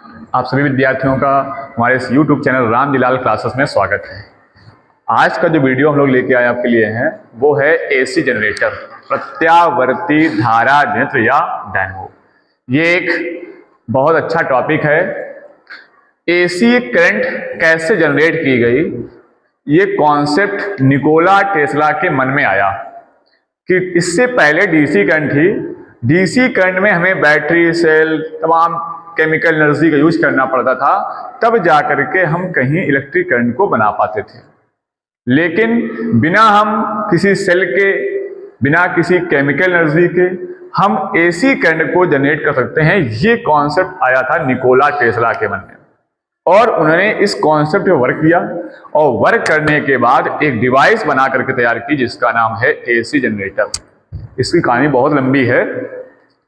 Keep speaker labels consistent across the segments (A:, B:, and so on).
A: आप सभी विद्यार्थियों का हमारे इस YouTube चैनल रामजीलाल क्लासेस में स्वागत है। आज का जो वीडियो हम लोग लेके आए आपके लिए हैं वो है एसी जनरेटर, प्रत्यावर्ती धारा जनरेटर या डायनेमो। ये एक बहुत अच्छा टॉपिक है। एसी करंट कैसे जनरेट की गई, ये कॉन्सेप्ट निकोला टेस्ला के मन में आया कि इससे पहले डीसी करंट थी। डीसी करंट में हमें बैटरी, सेल, तमाम केमिकल एनर्जी का यूज करना पड़ता था, तब जाकर के हम कहीं इलेक्ट्रिक करंट को बना पाते थे। लेकिन बिना हम किसी सेल के, बिना किसी केमिकल एनर्जी के हम एसी करंट को जनरेट कर सकते हैं। ये कॉन्सेप्ट आया था निकोला टेस्ला के मन में और उन्होंने इस कॉन्सेप्ट पे वर्क किया और वर्क करने के बाद एक डिवाइस बना करके तैयार की जिसका नाम है एसी जनरेटर। इसकी कहानी बहुत लंबी है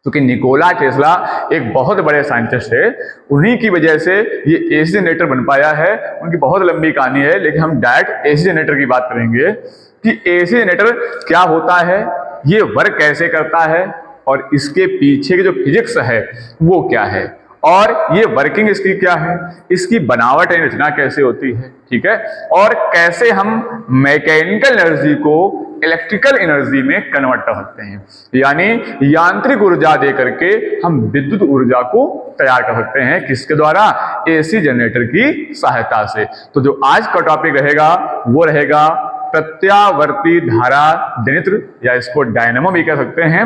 A: क्योंकि निकोला टेस्ला एक बहुत बड़े साइंटिस्ट है, उन्हीं की वजह से ये एसी जनरेटर बन पाया है। उनकी बहुत लंबी कहानी है, लेकिन हम डायरेक्ट एसी जनरेटर की बात करेंगे कि एसी जनरेटर क्या होता है, ये वर्क कैसे करता है और इसके पीछे की जो फिजिक्स है वो क्या है और ये वर्किंग इसकी क्या है, इसकी बनावट यानी रचना कैसे होती है, ठीक है, और कैसे हम मैकेनिकल एनर्जी को इलेक्ट्रिकल एनर्जी में कन्वर्ट कर सकते हैं, यानी यांत्रिक ऊर्जा दे करके हम विद्युत ऊर्जा को तैयार कर सकते हैं। किसके द्वारा? एसी जनरेटर की सहायता से। तो जो आज का टॉपिक रहेगा वो रहेगा प्रत्यावर्ती धारा जनरेटर, या इसको डायनेमो भी कह सकते हैं,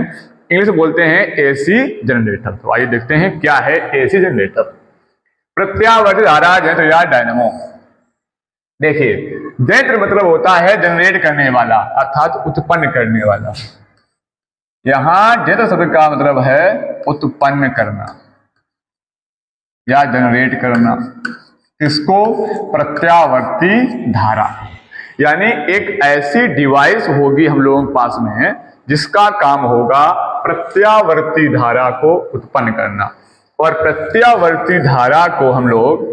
A: इंग्लिश में बोलते हैं एसी जनरेटर। तो आइए देखते हैं क्या है एसी जनरेटर, प्रत्यावर्ती धारा जनरेटर या डायनेमो। देखिए, जनरेटर मतलब होता है जनरेट करने वाला, अर्थात उत्पन्न करने वाला। यहां जनरेटर शब्द का मतलब है उत्पन्न करना या जनरेट करना। किसको? प्रत्यावर्ती धारा, यानी एक ऐसी डिवाइस होगी हम लोगों के पास में जिसका काम होगा प्रत्यावर्ती धारा को उत्पन्न करना। और प्रत्यावर्ती धारा को हम लोग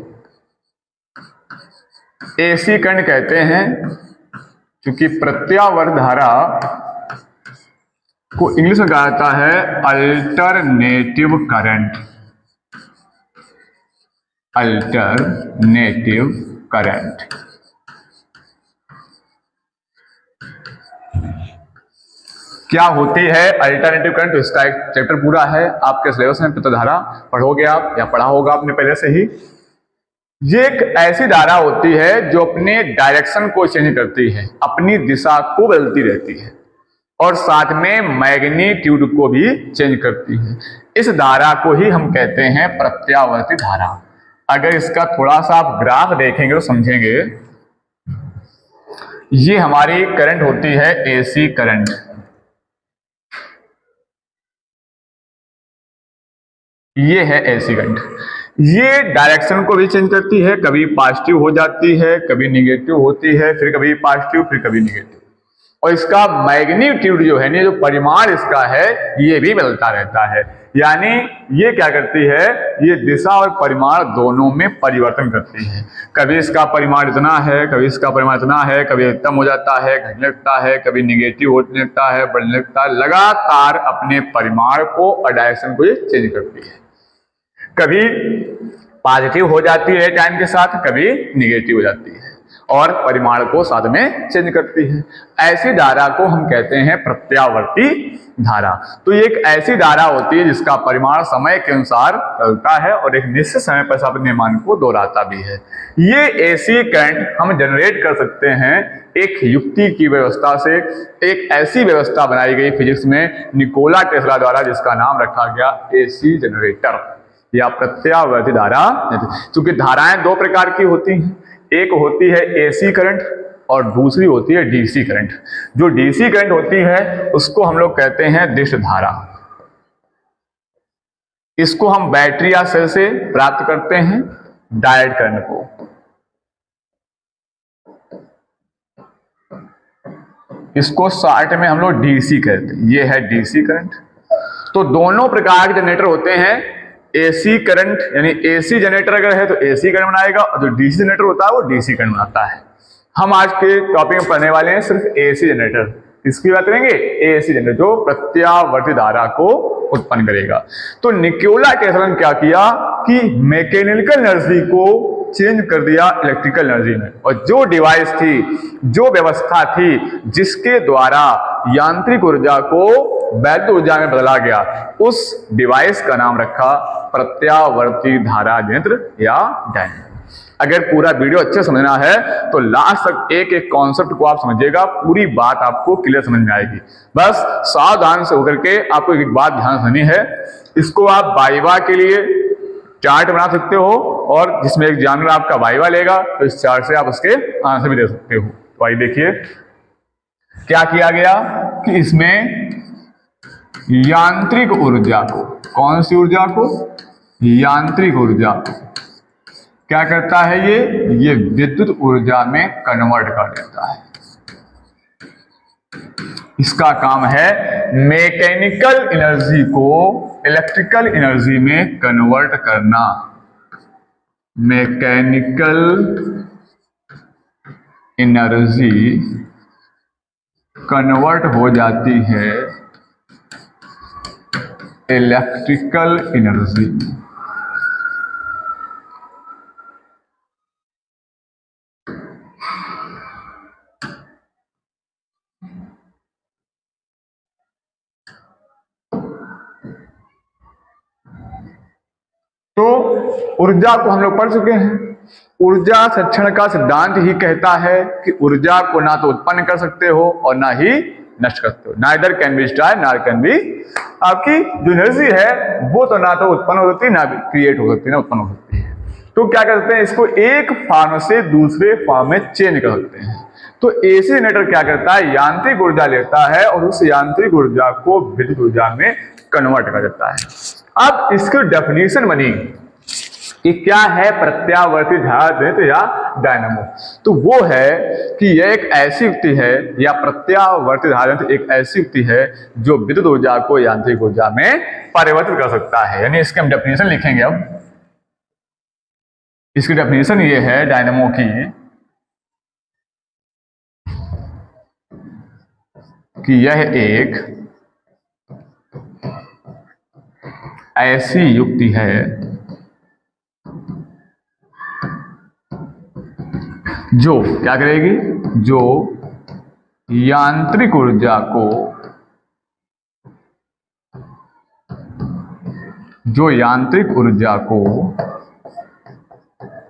A: एसी करंट कहते हैं, क्योंकि प्रत्यावर्त धारा को इंग्लिश में कहा जाता है अल्टरनेटिव करंट। Alternative current. क्या होती है अल्टरनेटिव करंट? तो इसका एक चैप्टर पूरा है आपके सिलेबस में, प्रत्याधारा पढ़ोगे आप या पढ़ा होगा आपने पहले से ही। ये एक ऐसी धारा होती है जो अपने डायरेक्शन को चेंज करती है, अपनी दिशा को बदलती रहती है और साथ में मैग्नीट्यूड को भी चेंज करती है। इस धारा को ही हम कहते हैं प्रत्यावर्ती धारा। अगर इसका थोड़ा सा आप ग्राफ देखेंगे तो समझेंगे। ये हमारी करंट होती है एसी करंट, ये है एसी करंट। ये डायरेक्शन को भी चेंज करती है, कभी पॉजिटिव हो जाती है, कभी निगेटिव होती है, फिर कभी पॉजिटिव, फिर कभी निगेटिव। और इसका मैग्नीट्यूड जो है, जो परिमाण इसका है, ये भी बदलता रहता है। यानी ये क्या करती है, ये दिशा और परिमाण दोनों में परिवर्तन करती है। कभी इसका परिमाण इतना है, कभी इसका परिमाण इतना है, कभी कम हो जाता है, घटने लगता है, कभी निगेटिव होने लगता है, बढ़ने लगता है। लगातार अपने परिमाण को और डायरेक्शन को ये चेंज करती है। कभी पॉजिटिव हो जाती है टाइम के साथ, कभी निगेटिव हो जाती है और परिमाण को साथ में चेंज करती है। ऐसी धारा को हम कहते हैं प्रत्यावर्ती धारा। तो ये एक ऐसी धारा होती है जिसका परिमाण समय के अनुसार बदलता है और एक निश्चित समय पर अपने मान को दोहराता भी है। ये एसी करंट हम जनरेट कर सकते हैं एक युक्ति की व्यवस्था से। एक ऐसी व्यवस्था बनाई गई फिजिक्स में निकोला टेस्ला द्वारा, जिसका नाम रखा गया एसी जनरेटर या प्रत्यावर्ती धारा। क्योंकि धाराएं दो प्रकार की होती हैं, एक होती है एसी करंट और दूसरी होती है डीसी करंट। जो डीसी करंट होती है उसको हम लोग कहते हैं दिश धारा। इसको हम बैटरी या सेल से प्राप्त करते हैं डायरेक्ट करंट को। इसको शॉर्ट में हम लोग डीसी कहते हैं। ये है डीसी करंट। तो दोनों प्रकार के जनरेटर होते हैं। एसी करंट यानी एसी जनरेटर अगर है तो एसी करंट बनाएगा, और जो डीसी जनरेटर होता है वो डीसी करंट बनाता है। हम आज के टॉपिक में पढ़ने वाले हैं सिर्फ एसी जनरेटर। इसकी बात करेंगे एसी जनरेटर, जो प्रत्यावर्ती धारा को उत्पन्न करेगा। तो निकोला टेस्ला ने क्या किया कि मैकेनिकल एनर्जी को चेंज कर दिया इलेक्ट्रिकल एनर्जी में, और जो डिवाइस थी, जो व्यवस्था थी जिसके द्वारा यांत्रिक ऊर्जा को वैद्युत ऊर्जा में बदला गया, उस डिवाइस का नाम रखा प्रत्यावर्ती धारा यंत्र या डायनेमो। अगर पूरा वीडियो अच्छे समझना है तो लास्ट तक एक एक कॉन्सेप्ट को आप समझिएगा, पूरी बात आपको क्लियर समझ में आएगी। बस सावधान से होकर के आपको एक बात ध्यान रखनी है, इसको आप वाइवा के लिए चार्ट बना सकते हो, और जिसमें एग्जामिनर आपका वाइवा लेगा तो इस चार्ट से आप उसके आंसर भी दे सकते हो। तो आइए देखिए क्या किया गया कि इसमें यांत्रिक ऊर्जा को, कौन सी ऊर्जा को, यांत्रिक ऊर्जा को क्या करता है, ये विद्युत ऊर्जा में कन्वर्ट कर देता है। इसका काम है मैकेनिकल एनर्जी को इलेक्ट्रिकल एनर्जी में कन्वर्ट करना। मैकेनिकल एनर्जी कन्वर्ट हो जाती है इलेक्ट्रिकल एनर्जी में। तो ऊर्जा को हम लोग पढ़ चुके हैं। ऊर्जा संरक्षण का सिद्धांत ही कहता है कि ऊर्जा को ना तो उत्पन्न कर सकते हो और ना ही नष्ट कर सकते हो। नाइदर कैन बी स्टार नार कैन बी, आपकी जो एनर्जी है वो तो ना तो उत्पन्न हो सकती है ना भी क्रिएट हो सकती है, ना उत्पन्न हो सकती है। तो क्या कर सकते हैं, इसको एक फॉर्म से दूसरे फॉर्म में चेंज कर सकते हैं। तो एसी जनरेटर क्या करता है, यांत्रिक ऊर्जा लेता है और उस यांत्रिक ऊर्जा को विद्युत ऊर्जा में कन्वर्ट कर देता है। अब इसकी डेफिनेशन बनी कि क्या है प्रत्यावर्ती धारा यंत्र या डायनेमो। तो वो है कि यह एक ऐसी युक्ति है, या प्रत्यावर्ती धारा यंत्र एक ऐसी युक्ति है जो विद्युत ऊर्जा को यांत्रिक ऊर्जा में परिवर्तित कर सकता है। यानी इसके हम डेफिनेशन लिखेंगे। अब इसकी डेफिनेशन ये है डायनेमो की कि यह एक ऐसी युक्ति है जो क्या करेगी, जो यांत्रिक ऊर्जा को,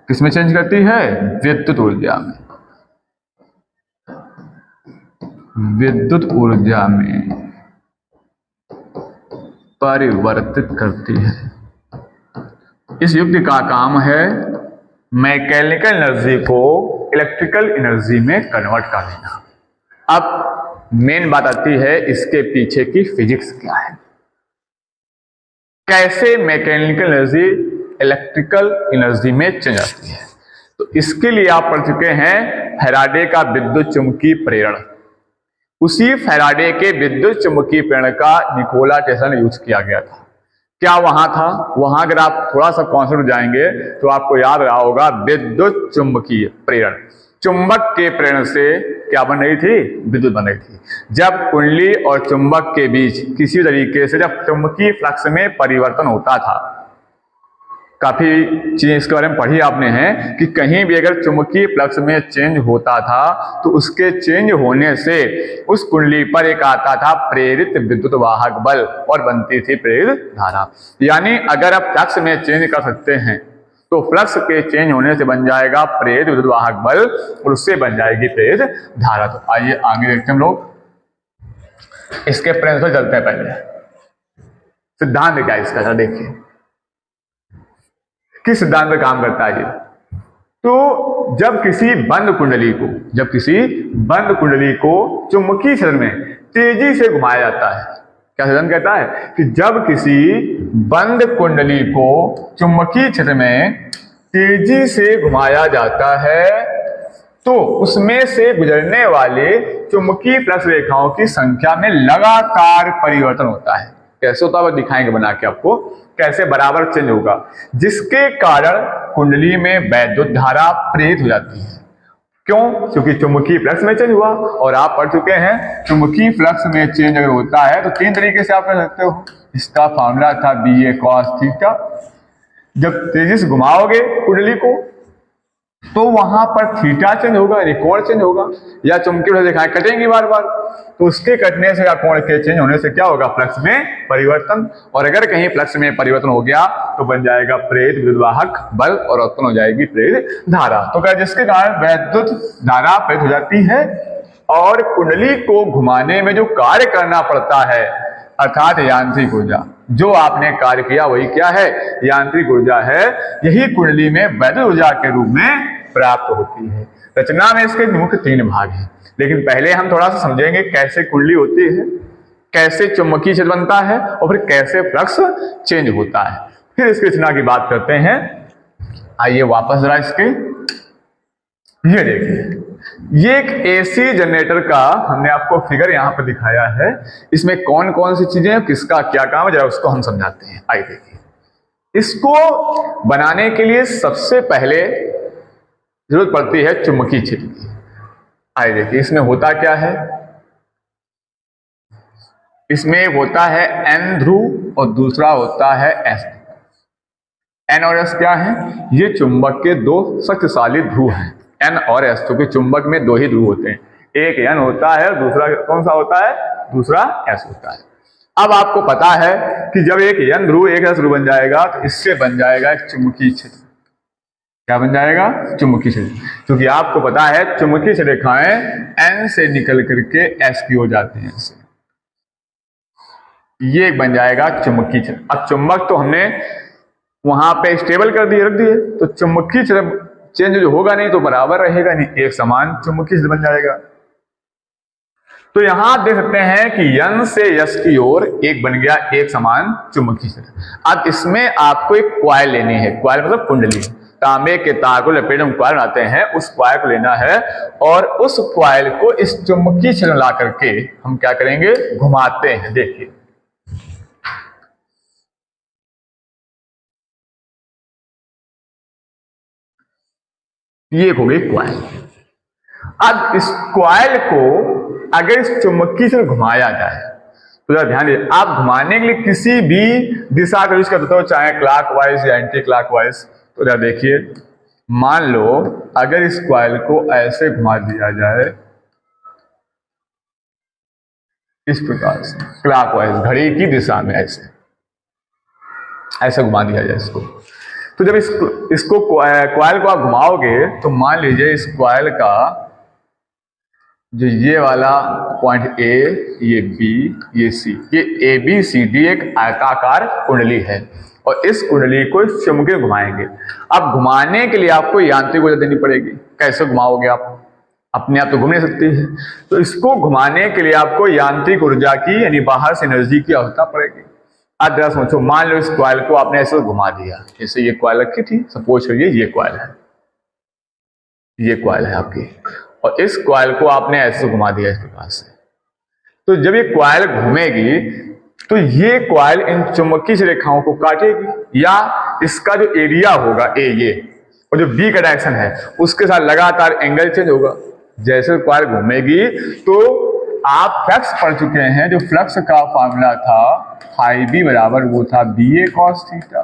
A: किसमें चेंज करती है, विद्युत ऊर्जा में, विद्युत ऊर्जा में परिवर्तित करती है। इस युक्ति का काम है मैकेनिकल एनर्जी को इलेक्ट्रिकल एनर्जी में कन्वर्ट कर देना। अब मेन बात आती है इसके पीछे की फिजिक्स क्या है, कैसे मैकेनिकल एनर्जी इलेक्ट्रिकल एनर्जी में चेंज आती है। तो इसके लिए आप पढ़ चुके हैं फैराडे का विद्युत चुंबकीय प्रेरण। उसी फैराडे के विद्युत चुंबकीय प्रेरण का निकोला टेस्ला ने यूज किया गया था। क्या वहां था, वहां अगर आप थोड़ा सा कॉन्सेप्ट जाएंगे तो आपको याद रहा होगा विद्युत चुंबकीय प्रेरण, चुंबक के प्रेरण से क्या बन रही थी, विद्युत बन रही थी। जब कुंडली और चुंबक के बीच किसी तरीके से जब चुंबकीय फ्लक्स में परिवर्तन होता था, काफी चीजें इसके बारे में पढ़ी आपने हैं कि कहीं भी अगर चुंबकीय फ्लक्स में चेंज होता था तो उसके चेंज होने से उस कुंडली पर एक आता था प्रेरित विद्युत वाहक बल और बनती थी प्रेरित धारा। यानी अगर आप फ्लक्स में चेंज कर सकते हैं तो फ्लक्स के चेंज होने से बन जाएगा प्रेरित विद्युत वाहक बल और उससे बन जाएगी प्रेरित धारा। तो आइए आगे देखते हैं हम लोग, इसके प्रिंसिपल चलते हैं। पहले सिद्धांत क्या है इसका, देखिए किस सिद्धांत पे काम करता है ये। तो जब किसी बंद कुंडली को चुंबकीय क्षेत्र में तेजी से घुमाया जाता है, क्या सिद्धांत कहता है कि जब किसी बंद कुंडली को चुंबकीय क्षेत्र में तेजी से घुमाया जाता है तो उसमें से गुजरने वाले चुंबकीय फ्लक्स रेखाओं की संख्या में लगातार परिवर्तन होता है। कैसे होता है दिखाएंगे बना के आपको, कैसे बराबर चेंज होगा, जिसके कारण कुंडली में वैद्युत धारा प्रेरित हो जाती है। क्यों? क्योंकि चुंबकीय फ्लक्स में चेंज हुआ, और आप पढ़ चुके हैं चुंबकीय फ्लक्स में चेंज अगर होता है तो तीन तरीके से आप कर सकते हो। इसका फॉर्मूला था BA cos थीटा। जब तेजी से घुमाओगे कुंडली को तो वहां पर थीटा चेंज होगा, यानी कोण चेंज होगा, या चुंबकीय फ्लक्स दिखाएं कटेंगी बार बार, तो उसके कटने से या कोण के चेंज होने से क्या होगा? फ्लक्स में परिवर्तन। और अगर कहीं फ्लक्स में परिवर्तन हो गया तो बन जाएगा प्रेरित विद्युद्वाहक बल और उत्पन्न हो जाएगी प्रेरित धारा। तो क्या जिसके कारण वैद्युत धारा प्रेरित हो जाती है और कुंडली को घुमाने में जो कार्य करना पड़ता है अर्थात यांत्रिक ऊर्जा, जो आपने कार्य किया वही क्या है? यांत्रिक ऊर्जा है। यही कुंडली में वैद्युत ऊर्जा के रूप में प्राप्त होती है। रचना में इसके मुख्य तीन भाग हैं, लेकिन पहले हम थोड़ा सा समझेंगे कैसे कुंडली होती है, कैसे चुंबकीय क्षेत्र बनता है और फिर कैसे फ्लक्स चेंज होता है, फिर इसकी रचना की बात करते हैं। आइए वापस जरा इसके, ये देखिए, ये एक एसी जनरेटर का हमने आपको फिगर यहां पर दिखाया है। इसमें कौन कौन सी चीजें हैं, किसका क्या काम है, जरा उसको हम समझाते हैं। आइए देखिए, इसको बनाने के लिए सबसे पहले जरूरत पड़ती है चुंबकीय क्षेत्र की। आइए देखिए, इसमें होता क्या है, इसमें होता है N ध्रुव और दूसरा होता है S। N और S क्या है? ये चुंबक के दो शक्तिशाली ध्रुव हैं, N और S, क्योंकि चुंबक में दो ही ध्रुव होते हैं, एक N होता है, दूसरा कौन सा होता है? दूसरा S होता है। अब आपको पता है कि जब एक N ध्रुव एक S ध्रुव बन जाएगा तो इससे बन जाएगा एक चुंबकीय क्षेत्र। क्या बन जाएगा? चुंबकीय क्षेत्र। क्योंकि आपको पता है चुंबकीय रेखाएं N से निकल करके S की हो जाती हैं, ये बन जाएगा चुंबकीय क्षेत्र। अब चुंबक तो हमने वहां पे स्टेबल कर दिए, रख दिए, तो चुंबकीय क्षेत्र चेंज जो होगा नहीं तो बराबर रहेगा, नहीं एक समान चुंबकीय क्षेत्र बन जाएगा। तो यहां आप देख सकते हैं कि N से S की ओर एक बन गया एक समान चुंबकीय क्षेत्र। अब इसमें आपको एक क्वाइल लेनी है, क्वाइल मतलब कुंडली, तांबे के तार को लपेटे हम क्वाइल बनाते हैं, उस क्वाइल को लेना है और उस क्वाइल को इस चुंबकीय क्षेत्र में ला करके हम क्या करेंगे? घुमाते हैं। देखिए, ये हो गई क्वाइल। अब इस क्वाइल को अगर इस चुंबकीय से घुमाया जाए तो जरा ध्यान दीजिए, आप घुमाने के लिए किसी भी दिशा का यूज करते हो, चाहे क्लॉकवाइज या एंटी क्लॉकवाइज। तो जरा देखिए, मान लो अगर इस क्वाइल को ऐसे घुमा दिया जाए, इस प्रकार से क्लॉकवाइज घड़ी की दिशा में ऐसे ऐसे घुमा दिया जाए इसको, तो जब इसको क्वाइल को आप घुमाओगे तो मान लीजिए इस क्वाइल का जो ये वाला पॉइंट ए, ये बी, ये सी, ये ABCD एक आयताकार कुंडली है और इस कुंडली को इस चुंबकीय घुमाएंगे। अब घुमाने के लिए आपको यांत्रिक ऊर्जा देनी पड़ेगी। कैसे घुमाओगे आप? अपने आप तो घूम नहीं सकती है, तो इसको घुमाने के लिए आपको यांत्रिक ऊर्जा की यानी बाहर से एनर्जी की आवश्यकता पड़ेगी। अब जरा सोचो, मान लो इस क्वाइल को आपने ऐसे घुमा दिया, जैसे ये क्वाइल रखी थी, सपोज करिए ये क्वाइल है, ये क्वाइल है आपकी, और इस क्वाइल को आपने ऐसे घुमा दिया इस प्रकार से। तो जब ये क्वाइल घूमेगी तो ये क्वाइल इन चुंबकीय रेखाओं को काटेगी, या इसका जो एरिया होगा ए ये, और जो बी का डायरेक्शन है उसके साथ लगातार एंगल चेंज होगा। जैसे क्वाइल घूमेगी तो आप फ्लक्स पढ़ चुके हैं, जो फ्लक्स का फॉर्मूला था फाई बी बराबर वो था BA cos थीटा।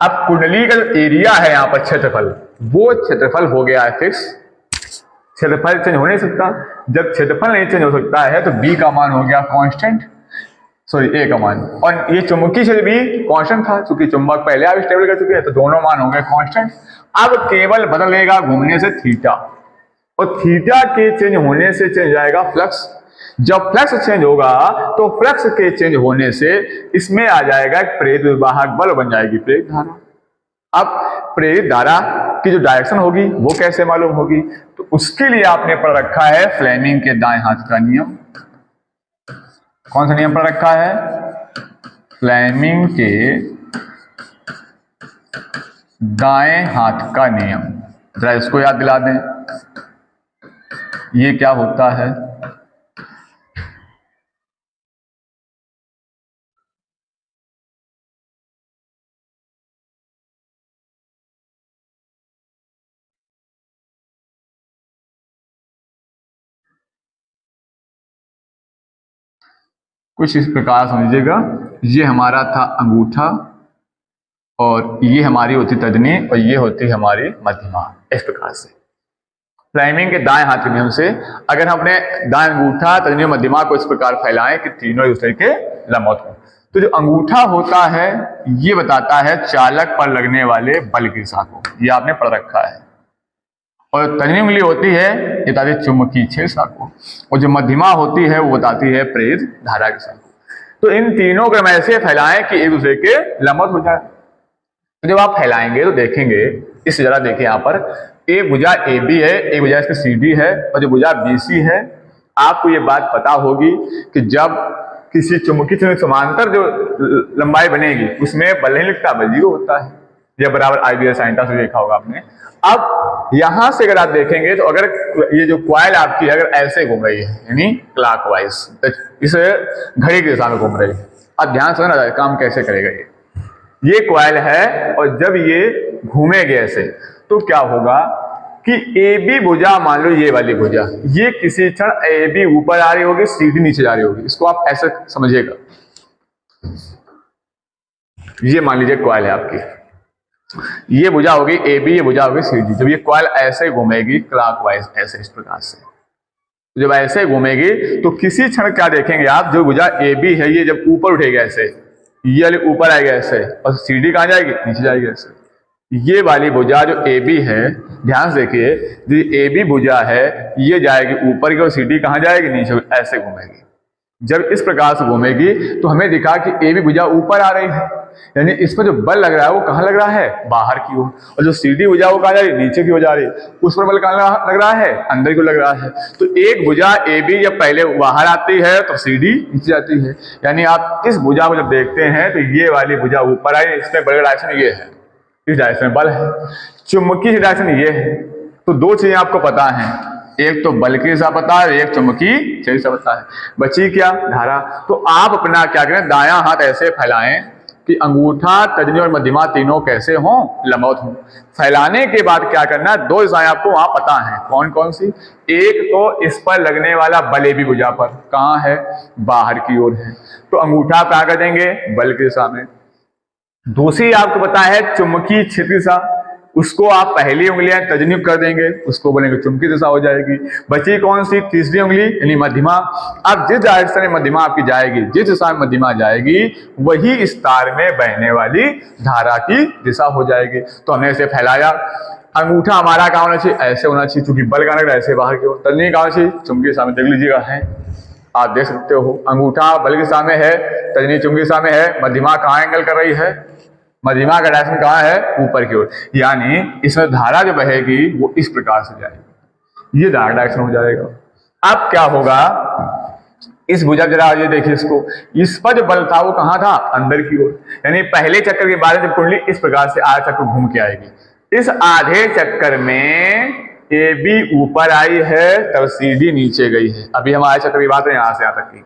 A: अब कुंडली का जो एरिया है यहाँ पर क्षेत्रफल, वो क्षेत्रफल हो गया है फिक्स, क्षेत्रफल चेंज हो नहीं सकता। जब क्षेत्रफल नहीं चेंज हो सकता है तो बी का मान हो गया कांस्टेंट, सॉरी ए का मान, और ये चुंबकीय क्षेत्र भी कांस्टेंट था, क्योंकि चुंबक पहले आप स्टेबल कर चुके हैं, तो दोनों मान हो गए कांस्टेंट। अब केवल बदलेगा घूमने से थीटा, और थीटा के चेंज होने से चेंज जाएगा फ्लक्स। जब फ्लक्स चेंज होगा तो फ्लक्स के चेंज होने से इसमें आ जाएगा एक प्रेरित विद्युद्वाहक बल, बन जाएगी प्रेरित धारा। अब प्रेरित धारा की जो डायरेक्शन होगी वो कैसे मालूम होगी? तो उसके लिए आपने पढ़ रखा है फ्लेमिंग के दाएं हाथ का नियम। कौन सा नियम पढ़ रखा है? फ्लेमिंग के दाएं हाथ का नियम। जरा इसको याद दिला दें, ये क्या होता है? कुछ इस प्रकार समझिएगा, ये हमारा था अंगूठा और ये हमारी होती तर्जनी और ये होती हमारी मध्यमा। इस प्रकार से प्राइमिंग के दाएं हाथ के नियम से अगर हम अपने दाएं अंगूठा तर्जनी और मध्यमा को इस प्रकार फैलाएं कि तीनों एक दूसरे के लंबवत हों, तो जो अंगूठा होता है ये बताता है चालक पर लगने वाले बल की दिशा को, ये आपने पढ़ रखा है। और तर्जनी उंगली होती है ये बताती है चुंबकीय क्षेत्र दिशा को, और जो मध्यमा होती है वो बताती है प्रेरित धारा की दिशा को। तो इन तीनों को हम ऐसे फैलाएं कि एक दूसरे के लंबवत हो जाए। तो जब आप फैलाएंगे तो देखेंगे, इस जरा देखिए यहाँ पर एक भुजा AB है, एक भुजा इसकी CD है और जो भुजा BC है। आपको ये बात पता होगी कि जब किसी चुंबकीय क्षेत्र समांतर जो लंबाई बनेगी उसमें बल नहीं लिखता, बल 0 होता है। यह बराबर IBS sin से देखा होगा आपने। अब यहां से अगर आप देखेंगे तो अगर ये जो कॉइल आपकी अगर ऐसे घूम रही है यानी क्लॉकवाइज, इस घड़ी की दिशा में घूम रही है, अब ध्यान से ना काम कैसे करेगा। ये कॉइल है और जब ये घूमेगी ऐसे तो क्या होगा कि AB भुजा, मान लो ये वाली भुजा, ये किसी क्षण AB ऊपर आ रही होगी, CD नीचे जा रही होगी। इसको आप ऐसे समझिएगा, ये मान लीजिए कॉइल है आपकी, ये भुजा होगी AB, ये भुजा होगी CD। जब ये कॉइल ऐसे घूमेगी क्लॉकवाइज ऐसे इस प्रकार से, जब ऐसे घूमेगी तो किसी क्षण क्या देखेंगे आप, जो भुजा AB है ये जब ऊपर उठेगी ऐसे, ये वाली ऊपर आएगी ऐसे और CD कहाँ जाएगी, नीचे जाएगी ऐसे। ये वाली भुजा जो AB है, ध्यान से देखिए, जो AB भुजा है ये जाएगी ऊपर की और CD कहाँ जाएगी, नीचे, ऐसे घूमेगी। जब इस प्रकार से घूमेगी तो हमें दिखा कि AB भुजा ऊपर आ रही है, यानी इस पर जो बल लग रहा है वो कहाँ लग रहा है, बाहर की ओर, और जो CD भुजा वो कहाँ जा रही है, नीचे की ओर जा रही है। उस पर बल कहाँ लग रहा है, अंदर की ओर लग रहा है। तो एक भुजा AB जब पहले बाहर आती है तो CD नीचे जाती है, यानी आप इस भुजा को जब देखते हैं तो ये वाली भुजा ऊपर आई, इसमें बल डायरेक्शन ये है, इस डायरेक्शन में बल है, चुंबकीय डायरेक्शन ये है। तो दो चीजें आपको पता है, एक तो बल की दिशा पता है, एक चुंबकीय क्षेत्र दिशा पता है, बची क्या, धारा। तो आप अपना क्या करें, दायां हाथ ऐसे फैलाएं कि अंगूठा तर्जनी और मध्यमा तीनों कैसे हों, लंबवत हों। फैलाने के बाद क्या करना, दो दिशाएं आपको वहां पता है, कौन कौन सी। एक तो इस पर लगने वाला बल AB भुजा पर कहाँ है, बाहर की ओर है, तो अंगूठा क्या कर देंगे, बल की दिशा में। दूसरी आपको पता है चुंबकीय क्षेत्र दिशा, उसको आप पहली उंगलियां तर्जनी कर देंगे, उसको बोलेंगे चुंबकीय दिशा हो जाएगी। बची कौन सी, तीसरी उंगली यानी मध्यमा। अब जिस डायरेक्शन में मध्यमा आपकी जाएगी, जिस दिशा में मध्यमा जाएगी, वही इस तार में बहने वाली धारा की दिशा हो जाएगी। तो हमने इसे फैलाया, अंगूठा हमारा कहाँ होना चाहिए, ऐसे होना चाहिए, चूंकि बल का ऐसे बाहर की ओर। तर्जनी कहाँ चाहिए, चुंबकीय दिशा में, देख लीजिएगा है, आप देख सकते हो, अंगूठा बल की दिशा में है, तर्जनी चुंबकीय दिशा में है, मध्यमा कहाँ एंगल कर रही है, मध्यमा का डायरेक्शन कहाँ है, ऊपर की ओर, यानी इसमें धारा जो बहेगी वो इस प्रकार से जाएगी, ये धारा डायरेक्शन हो जाएगा। अब क्या होगा, इस भुजा जरा ये देखिए इसको, इस पर जो बल था वो कहाँ था, अंदर की ओर, यानी पहले चक्कर के बाद जब कुंडली इस प्रकार से आधा चक्कर घूम के आएगी, इस आधे चक्कर में AB ऊपर आई है तब CD नीचे गई है। अभी हम आधे चक्कर की बात है, यहां से यहां तक की,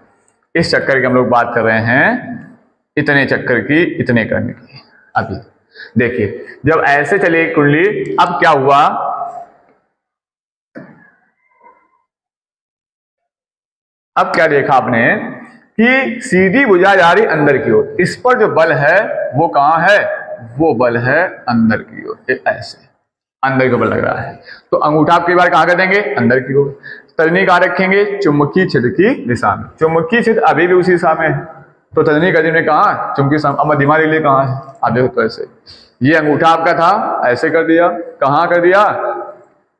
A: इस चक्कर की हम लोग बात कर रहे हैं, इतने चक्कर की, इतने करने की। अभी देखिए जब ऐसे चले कुंडली, अब क्या हुआ, अब क्या देखा आपने कि CD भुजा जा रही अंदर की ओर, इस पर जो बल है वो कहां है, वो बल है अंदर की ओर, ऐसे अंदर को बल लग रहा है। तो अंगूठा आप कई बार कहां कर देंगे, अंदर की ओर। तर्जनी कहां रखेंगे, चुंबकीय क्षेत्र की दिशा में। चुंबकीय क्षेत्र अभी भी उसी दिशा में है, तो तर्जनी कर ने कहा चुंबकीय दिशा। अब मध्यमा के लिए कहां है, आप देखो तो ऐसे, ये अंगूठा आपका था, ऐसे कर दिया, कहां कर दिया,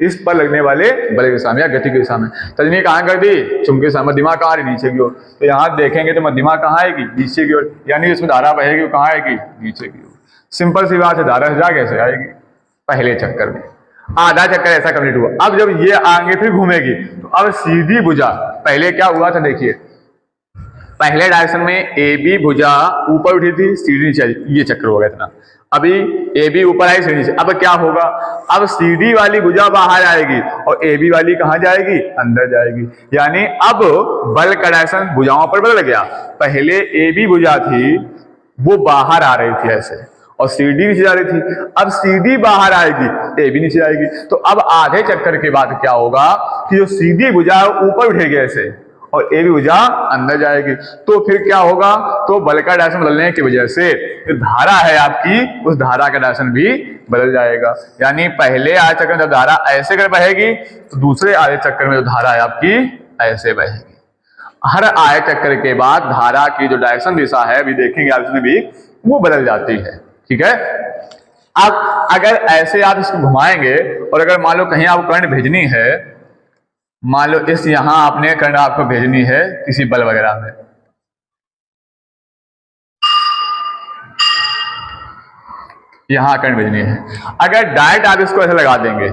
A: इस पर लगने वाले बल की दिशा में या गति की दिशा में। तर्जनी कहां कर दी, चुंबकीय दिशा। मध्यमा कहां है, नीचे की ओर। तो यहां देखेंगे तो मध्यमा कहां आएगी, नीचे की ओर, यानी इसमें धारा बहेगी वो कहां आएगी, नीचे की ओर। सिंपल सी बात है, धारा जा कैसे आएगी, पहले चक्कर में। आधा चक्कर ऐसा कंप्लीट हुआ। अब जब ये आगे फिर घूमेगी तो अब सीधी भुजा, पहले क्या हुआ था देखिए, पहले डायरेक्शन में AB भुजा ऊपर उठी थी, CD नीचे आई, ये चक्कर हो गया इतना। अभी AB ऊपर आई, CD नीचे। अब क्या होगा, अब CD वाली भुजा बाहर आएगी और AB वाली कहां जाएगी, अंदर जाएगी। यानी अब बल का डायरेक्शन भुजाओं पर बदल गया। पहले AB भुजा थी वो बाहर आ रही थी ऐसे, और CD नीचे जा रही थी। अब CD बाहर आएगी, AB नीचे आएगी। तो अब आधे चक्कर के बाद क्या होगा कि जो CD भुजा ऊपर उठेगी ऐसे, और ए भी ऊर्जा अंदर जाएगी। तो फिर क्या होगा, तो बल का डायरेक्शन बदलने की वजह से जो धारा है आपकी, उस धारा का डायरेक्शन भी बदल जाएगा। यानी पहले आधे चक्कर में जब धारा ऐसे कर बहेगी तो दूसरे आधे चक्कर में जो धारा है आपकी ऐसे बहेगी। हर आधे चक्कर के बाद धारा की जो डायरेक्शन दिशा है, अभी देखेंगे आप इसमें भी, वो बदल जाती है। ठीक है, अब अगर ऐसे आप इसको घुमाएंगे और अगर मान लो कहीं आपको करंट भेजनी है, मान लो इस यहां आपने करंट आपको भेजनी है किसी बल वगैरह में, यहां करंट भेजनी है, अगर डायरेक्ट आप इसको ऐसे लगा देंगे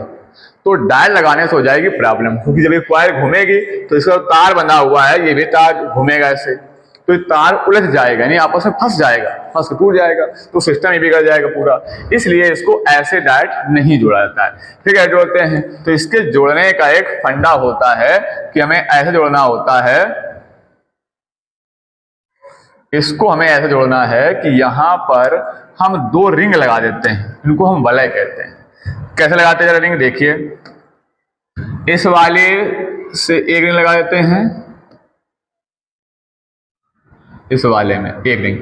A: तो डायरेक्ट लगाने से हो जाएगी प्रॉब्लम, क्योंकि जब ये कॉइल घूमेगी तो इसका तार बंधा हुआ है, ये भी तार घूमेगा ऐसे, तो ये तार उलझ जाएगा, यानी आपस में फंस जाएगा, फंस के टूट जाएगा, तो सिस्टम ही बिगड़ जाएगा पूरा। इसलिए इसको ऐसे डायरेक्ट नहीं जोड़ा जाता है। फिर क्या जोड़ते हैं, तो इसके जोड़ने का एक फंडा होता है कि हमें ऐसे जोड़ना होता है, इसको हमें ऐसे जोड़ना है कि यहां पर हम दो रिंग लगा देते हैं, इनको हम वलय कहते हैं। कैसे लगाते हैं जरा रिंग देखिए, इस वाले से एक रिंग लगा देते हैं, इस वाले में एक रिंग,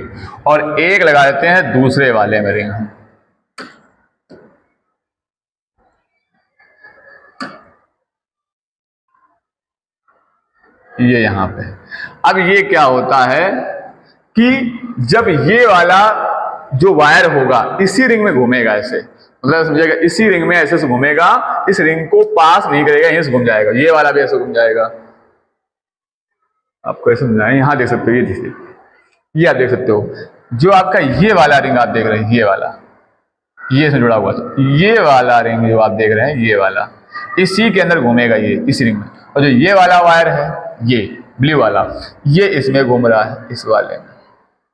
A: और एक लगा देते हैं दूसरे वाले में रिंग। ये यहां पे, अब ये क्या होता है कि जब ये वाला जो वायर होगा इसी रिंग में घूमेगा ऐसे, मतलब समझिएगा इसी रिंग में ऐसे से घूमेगा, इस रिंग को पास नहीं करेगा, यहीं से घूम जाएगा, ये वाला भी ऐसे घूम जाएगा। आपको ऐसे समझाएं, यहां देख सकते हो, ये आप देख सकते हो, जो आपका ये वाला रिंग आप देख रहे हैं, ये वाला, ये से जुड़ा हुआ, ये वाला रिंग जो आप देख रहे हैं, ये वाला इसी के अंदर घूमेगा, ये इसी रिंग में, और जो ये वाला वायर है, ये ब्लू वाला, ये इसमें घूम रहा है, इस वाले में,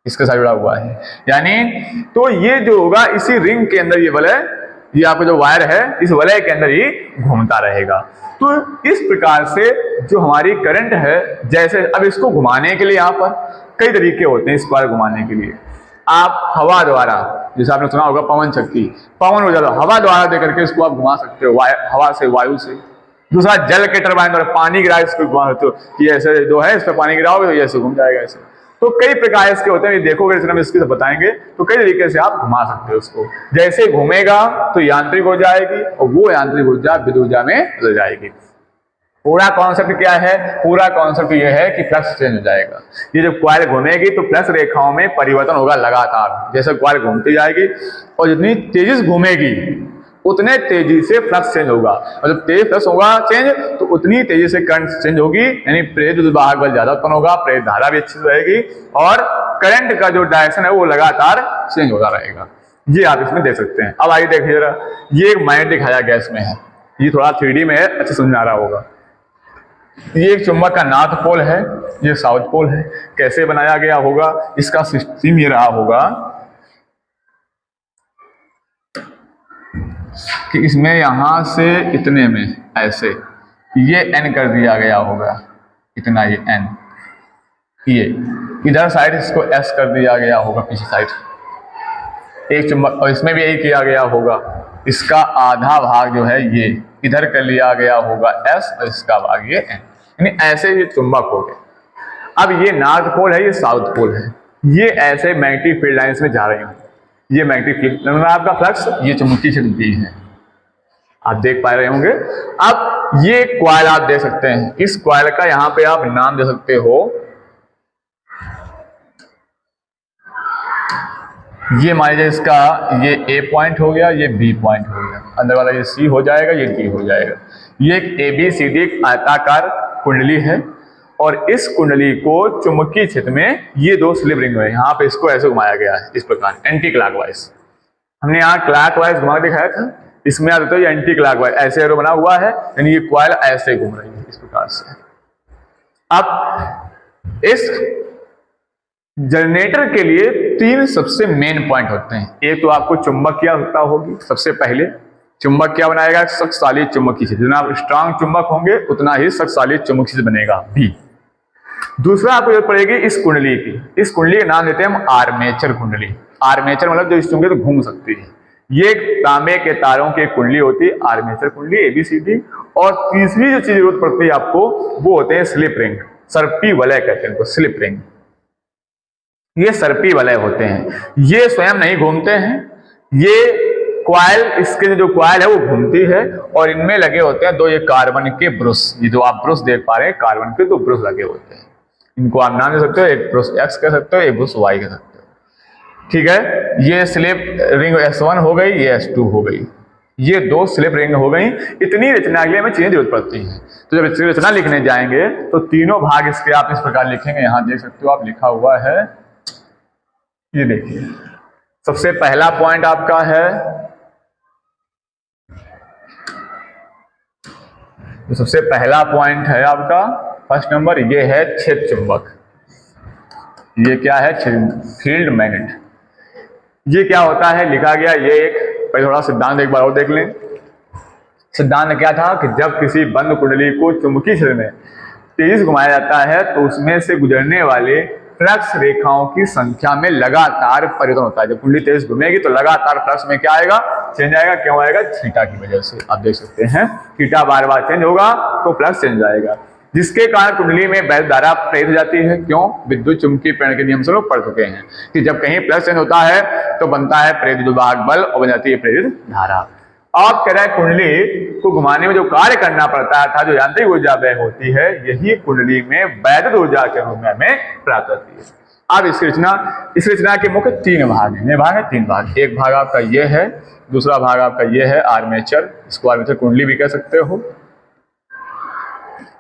A: इसके साथ जुड़ा हुआ है। यानी तो ये जो होगा इसी रिंग के अंदर, ये वलय, ये आपका जो वायर है इस वलय के अंदर ही घूमता रहेगा। तो इस प्रकार से जो हमारी करंट है, जैसे अब इसको घुमाने के लिए यहाँ पर कई तरीके होते हैं, इस बार घुमाने के लिए आप हवा द्वारा, जैसे आपने सुना होगा पवन शक्ति, पवन ऊर्जा, हवा द्वारा देकर के इसको आप घुमा सकते हो, हवा से, वायु से। दूसरा जल के टरबाइन द्वारा पानी गिरा इसको घुमा सकते हो, कि ऐसे जो है इस पर पानी गिराओगे तो ये ऐसे घूम जाएगा ऐसे। तो कई प्रकार इसके होते हैं, ये देखोगे हम इसके बताएंगे, तो कई तरीके से आप घुमा सकते हो उसको। जैसे घूमेगा तो यांत्रिक हो जाएगी और वो यांत्रिक ऊर्जा विद्युत ऊर्जा में बदल जाएगी। पूरा कॉन्सेप्ट क्या है, पूरा कॉन्सेप्ट ये है कि फ्लक्स चेंज हो जाएगा। ये जब कॉइल घूमेगी तो फ्लक्स रेखाओं में परिवर्तन होगा लगातार, जैसे कॉइल घूमती जाएगी और जितनी तेजी से घूमेगी उतने तेजी से फ्लक्स चेंज होगा, और जब तेज फ्लक्स होगा चेंज तो उतनी तेजी से करंट चेंज होगी, यानी प्रेरित वाहक बल ज्यादा उत्पन्न होगा, प्रेरित धारा भी अच्छी रहेगी और करंट का जो डायरेक्शन है वो लगातार चेंज होता रहेगा। ये आप इसमें देख सकते हैं। अब आइए देखिए जरा, ये एक मैग्नेटिक दिखाया गया इसमें है, ये थोड़ा 3D में है, अच्छे समझ में आ रहा होगा। ये एक चुंबक का नॉर्थ पोल है, ये साउथ पोल है। कैसे बनाया गया होगा, इसका सिस्टम ये रहा होगा कि इसमें यहां से इतने में ऐसे ये n कर दिया गया होगा, इतना ये n, ये इधर साइड इसको s कर दिया गया होगा, पीछे साइड एक चुंबक, और इसमें भी यही किया गया होगा। इसका आधा भाग जो है ये इधर कर लिया गया होगा s, और इसका भाग ये n, यानी ऐसे ये चुंबक हो गए। अब ये नॉर्थ पोल है, ये साउथ पोल है, ये ऐसे मैग्नेटिक फील्ड लाइंस में जा रही हूँ, ये मैग्नेटिक फील्ड में आपका फ्लक्स, ये चुंबकीय क्षेत्र भी है, आप देख पा रहे होंगे। अब ये कॉइल आप दे सकते हैं, इस कॉइल का यहां पे आप नाम दे सकते हो, ये मान लीजिए इसका ये A पॉइंट हो गया, ये B पॉइंट हो गया, अंदर वाला ये C हो जाएगा, ये D हो जाएगा। ये एक ABCD आयताकार कुंडली है और इस कुंडली को चुंबकीय क्षेत्र में ये दो स्लिप रिंग है, यहाँ पे इसको ऐसे घुमाया गया है इस प्रकार एंटी क्लॉकवाइज। हमने यहाँ क्लॉकवाइज घुमा दिखाया था, इसमें आप देखते हो ये एंटी क्लॉकवाइज ऐसे एरो बना हुआ है, यानी ये कॉइल ऐसे घूम रही है इस प्रकार से। अब इस जनरेटर के लिए तीन सबसे मेन पॉइंट होते हैं। एक तो आपको चुंबकीय आवश्यकता होगी, सबसे पहले चुंबक क्या बनाएगा, शक्तिशाली चुंबकीय क्षेत्र, जितना आप स्ट्रांग चुंबक होंगे उतना ही शक्तिशाली चुंबकीय क्षेत्र बनेगा भी। दूसरा आपको जरूरत पड़ेगी इस कुंडली की, इस कुंडली का नाम देते हैं हम आर्मेचर कुंडली। आर्मेचर मतलब जो इस चुंबक तो घूम सकती है, ये तांबे के तारों की कुंडली होती है आर्मेचर कुंडली ABCD। और तीसरी जो चीज जरूरत पड़ती है आपको वो होते हैं स्लिप रिंग। सर्पी वलय कहते हैं इनको, स्लिप रिंग। ये सर्पी वलय होते हैं, ये स्वयं नहीं घूमते हैं, ये क्वाइल, इसके जो क्वाइल है वो घूमती है और इनमें लगे होते हैं 2 ये कार्बन के ब्रुश। ये जो आप ब्रुश देख पा रहे हैं कार्बन के 2 ब्रुश लगे होते हैं, इनको आप नाम दे सकते हो, एक ब्रुश एक्स कह सकते हो, एक ब्रुश वाई कह सकते हो। ठीक है, ये स्लिप रिंग S1 हो गई, ये S2 हो गई, ये 2 स्लिप रिंग हो गई। इतनी रचना के लिए हमें चीजें जरूरत पड़ती है। तो जब इसकी रचना लिखने जाएंगे तो तीनों भाग इसके आप इस प्रकार लिखेंगे, यहां देख सकते हो आप लिखा हुआ है, ये देखिए। सबसे पहला पॉइंट आपका है, तो सबसे पहला पॉइंट है आपका फर्स्ट नंबर, ये है छेद चुंबक। ये क्या है? Field magnet. ये क्या होता है लिखा गया, ये एक पहले थोड़ा सिद्धांत एक बार और देख लें। सिद्धांत क्या था कि जब किसी बंद कुंडली को चुंबकीय क्षेत्र में तेज घुमाया जाता है तो उसमें से गुजरने वाले फ्लक्स रेखाओं की संख्या में लगातार परिवर्तन होता है। जब कुंडली तेज घूमेगी तो लगातार फ्लक्स में क्या आएगा? चेंज आएगा। क्यों आएगा? थीटा की वजह से। आप देख सकते हैं थीटा बार बार चेंज होगा तो फ्लक्स चेंज आएगा, जिसके कारण कुंडली में वैद्युत धारा प्रेरित हो जाती है। क्यों? विद्युत चुंबकीय प्रेरण के नियम से लोग पढ़ चुके हैं कि जब कहीं फ्लक्स चेंज होता है तो बनता है प्रेरित विद्युत बल और बन जाती है प्रेरित धारा। आप कह रहे हैं कुंडली को घुमाने में जो कार्य करना पड़ता था, जो यांत्रिक ऊर्जा व्यय होती है, यही कुंडली में वैद्युत ऊर्जा के रूप में हमें प्राप्त होती है। अब इस रचना के मुख्य 3 भाग हैं। भाग है 3 भाग। एक भाग आपका ये है, दूसरा भाग आपका ये है आर्मेचर, इसको आर्मेचर कुंडली भी कह सकते हो,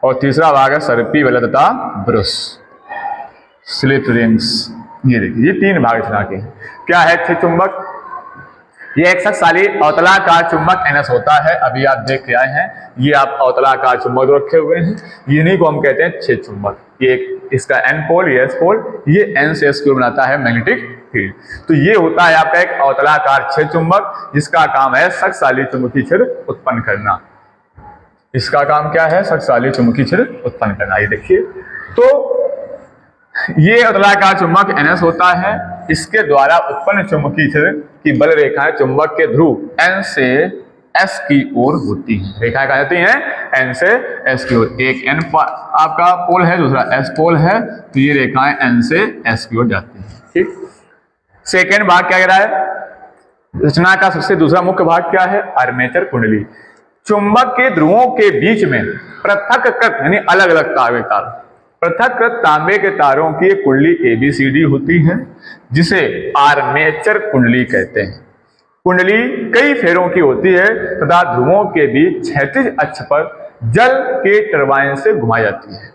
A: और तीसरा भाग है सर्पी वलय तथा ब्रुश, स्लिप रिंग्स। ये देखिए, ये 3 भाग रचना के हैं। क्या है? छेद चुंबक। ये एक शक्तिशाली अवतलाकार चुंबक NS होता है। अभी आप देख के आए हैं, ये आप अवतलाकार चुंबक रखे हुए हैं, इन्हीं को हम कहते हैं छेद चुंबक। ये इसका N पोल, ये S पोल, ये N से S की ओर बनाता है मैग्नेटिक फील्ड। तो ये होता है आपका एक अवतलाकार छेद चुंबक, जिसका काम है शक्तिशाली चुंबकीय क्षेत्र उत्पन्न करना। इसका काम क्या है? शक्तिशाली चुंबकीय क्षेत्र उत्पन्न करना। ये देखिए, तो ये अवतलाकार चुंबक NS होता है, इसके द्वारा उत्पन्न चुंबकीय क्षेत्र की बल रेखाएं चुंबक के ध्रुव N से S की ओर होती हैं। रेखाएं कहा जाती हैं N से S की ओर। एक N आपका पोल है, दूसरा S पोल है, तो ये रेखाएं N से S की ओर जाती हैं। ठीक। सेकेंड भाग क्या कह रहा है? रचना का सबसे दूसरा मुख्य भाग क्या है? आर्मेचर कुंडली। चुंबक के ध्रुवों के बीच में पृथक्कृत यानी अलग अलग तार, पृथक्कृत तांबे के तारों की एक कुंडली ABCD होती है, जिसे आर्मेचर कुंडली कहते हैं। कुंडली कई फेरों की होती है तथा ध्रुवों के बीच क्षैतिज अक्ष पर जल के टरबाइन से घुमाई जाती है।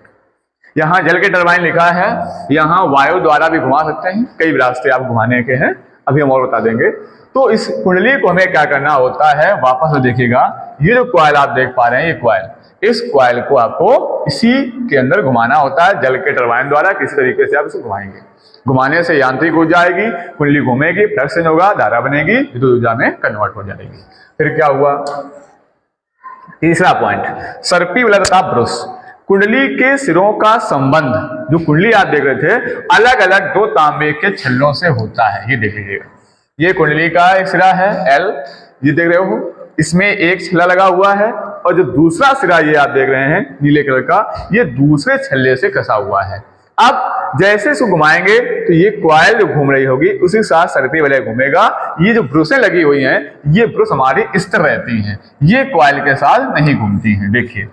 A: यहाँ जल के टरबाइन लिखा है, यहाँ वायु द्वारा भी घुमा सकते हैं, कई रास्ते आप घुमाने के हैं, अभी हम और बता देंगे। तो इस कुंडली को हमें क्या करना होता है? वापस से देखिएगा, ये जो क्वाइल आप देख पा रहे हैं, ये क्वाइल, इस क्वाइल को आपको इसी के अंदर घुमाना होता है जल के टरबाइन द्वारा। किसी तरीके से आप इसे घुमाएंगे, घुमाने से यांत्रिक ऊर्जा आएगी, कुंडली घूमेगी, फ्लक्स चेंज होगा, धारा बनेगी, विद्युत ऊर्जा में कन्वर्ट हो जाएगी। फिर क्या हुआ? तीसरा पॉइंट, सर्पी वलय तथा ब्रुश। कुंडली के सिरों का संबंध, जो कुंडली आप देख रहे थे, अलग अलग 2 तांबे के छल्लों से होता है। ये देख लीजिएगा, ये कुंडली का एक सिरा है L, ये देख रहे हो, इसमें एक छल्ला लगा हुआ है, और जो दूसरा सिरा ये आप देख रहे हैं नीले कलर का, ये दूसरे छल्ले से कसा हुआ है। अब जैसे इसको घुमाएंगे तो ये क्वाइल जो घूम रही होगी उसी साथ सर्पी वलय घूमेगा। ये जो ब्रुशें लगी हुई हैं, ये ब्रुश हमारी स्थिर रहती हैं, ये क्वाइल के साथ नहीं घूमती हैं। देखिए,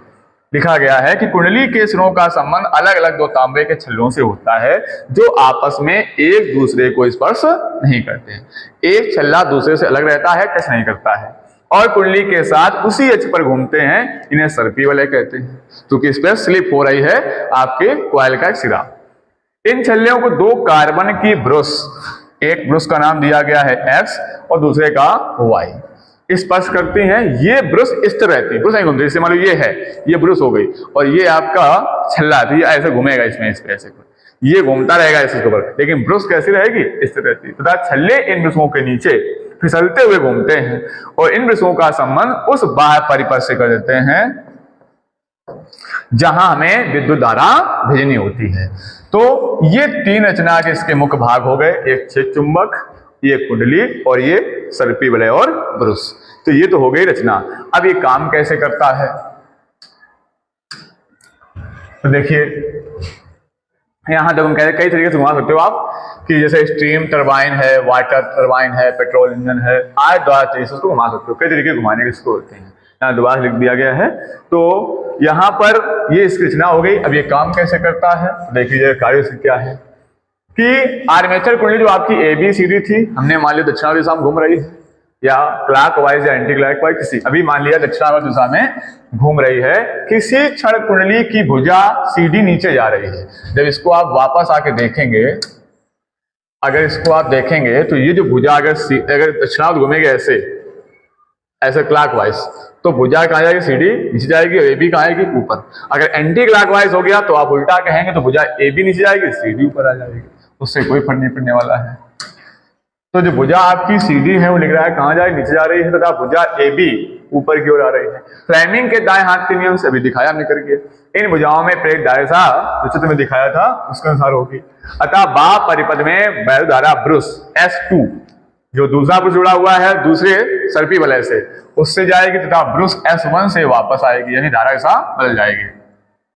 A: लिखा गया है कि कुंडली के सिरों का संबंध अलग अलग 2 तांबे के छल्लों से होता है, जो आपस में एक दूसरे को स्पर्श नहीं करते हैं। एक छल्ला दूसरे से अलग रहता है, टच नहीं करता है, और कुंडली के साथ उसी अक्ष पर घूमते हैं, इन्हें सर्पी वलय कहते हैं, क्योंकि इस पर स्लिप हो रही है आपके क्वाइल का एक सिरा। इन छल्लों को 2 कार्बन की ब्रुश, एक ब्रुश का नाम दिया गया है X और दूसरे का Y, स्पर्श करती हैं। ये ब्रुश स्थिर रहती है, ब्रुश नहीं घूमती। जैसे मान लो ये है, ये ब्रुश हो गई, और ये आपका छल्ला, तो ये ऐसे घूमेगा इसमें, इस पे ऐसे ये घूमता रहेगा इसके ऊपर, लेकिन ब्रुश कैसी रहेगी? स्थिर रहती है। तथा छल्ले इन ब्रुशों के नीचे फिसलते हुए घूमते हैं, और इन ब्रुशों का संबंध उस बाह्य परिपथ से कर देते हैं जहां हमें विद्युत धारा भेजनी होती है। तो ये 3 रचना के इसके मुख्य भाग हो गए, एक छेद चुंबक, ये कुंडली, और ये सर्पी वलय और ब्रुश। तो ये तो हो गई रचना। अब ये काम कैसे करता है? तो देखिए, यहाँ जब हम कहते हैं कई तरीके से घुमा सकते हो आप कि जैसे स्टीम टरबाइन है, वाटर टरबाइन है, पेट्रोल इंजन है, आज द्वारा तरीके से उसको घुमा सकते हो। कई तरीके घुमाने के इसको होते हैं, यहाँ दोबारा लिख दिया गया है। तो यहाँ पर ये इसकी रचना हो गई। अब ये काम कैसे करता है देख लीजिए, कार्य क्या है कि आर्मेचर कुंडली जो आपकी ABCD थी, हमने मान लिया दक्षिणावर्त दिशा में घूम रही है या क्लॉकवाइज या एंटी क्लॉकवाइज किसी, अभी मान लिया दक्षिणावर्त दिशा में घूम रही है। किसी क्षण कुंडली की भुजा CD नीचे जा रही है। जब इसको आप वापस आके देखेंगे, अगर इसको आप देखेंगे तो ये जो भुजा अगर दक्षिणावर्त घूमेगी ऐसे क्लॉकवाइज, तो भुजा कहाँ जाएगी? CD नीचे जाएगी और AB कहाँ आएगी? ऊपर। अगर एंटी क्लॉकवाइज हो गया तो आप उल्टा कहेंगे तो भुजा AB नीचे जाएगी, CD ऊपर आ जाएगी, उससे कोई फर्क नहीं पड़ने वाला है। तो जो भुजा आपकी CD है वो लिख रहा है कहाँ जा रही? नीचे जा रही है, तथा भुजा AB ऊपर की ओर आ रही है। फ्लेमिंग के दाएं हाथ के नियम से अभी दिखाया हमने करके, इन भुजाओं में प्रेरित धारा जो चित्र में दिखाया था उसके अनुसार होगी। अतः बा परिपद में वैद्युत धारा ब्रुश S2 जो दूसरा ब्रुश जुड़ा हुआ है दूसरे सर्पी वलय से, उससे जाएगी तथा ब्रुश S1 से वापस आएगी, यानी धारा ऐसा बदल जाएगी।